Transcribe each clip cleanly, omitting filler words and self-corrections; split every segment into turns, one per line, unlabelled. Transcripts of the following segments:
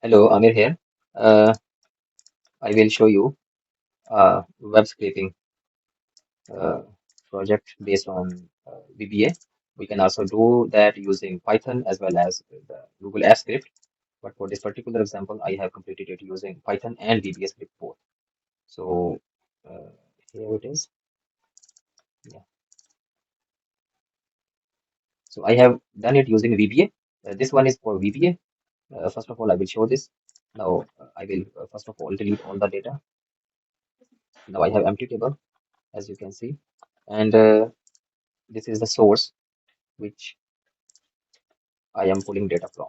Hello, Amir here. I will show you a web scraping uh, project based on VBA. We can also do that using Python as well as the Google Apps script. But for this particular example, I have completed it using Python and VBA script both. So uh, here it is. Yeah. So I have done it using VBA. This one is for VBA. First of all, I will show this. Now I will first of all delete all the data. Now I have empty table, as you can see, and this is the source which I am pulling data from.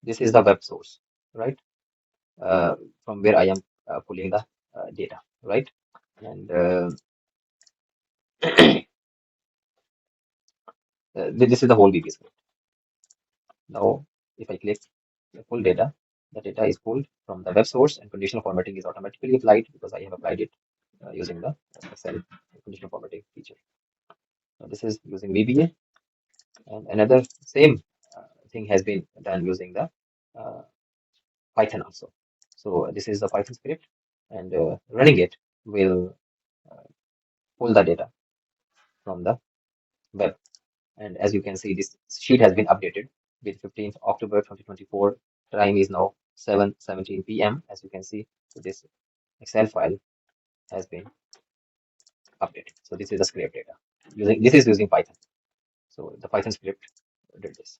This is the web source, right? From where I am pulling the data, right? And this is the whole VB script. Now, if I click the pull data, the data is pulled from the web source, and conditional formatting is automatically applied because I have applied it using the Excel conditional formatting feature. Now, this is using VBA, and another same thing has been done using the uh, Python also. So this is the Python script, and running it will pull the data from the web. And as you can see, this sheet has been updated with 15th October 2024. Time is now 7:17 p.m. As you can see, so this Excel file has been updated. So this is the scrape data. Using this is using Python. So the Python script did this.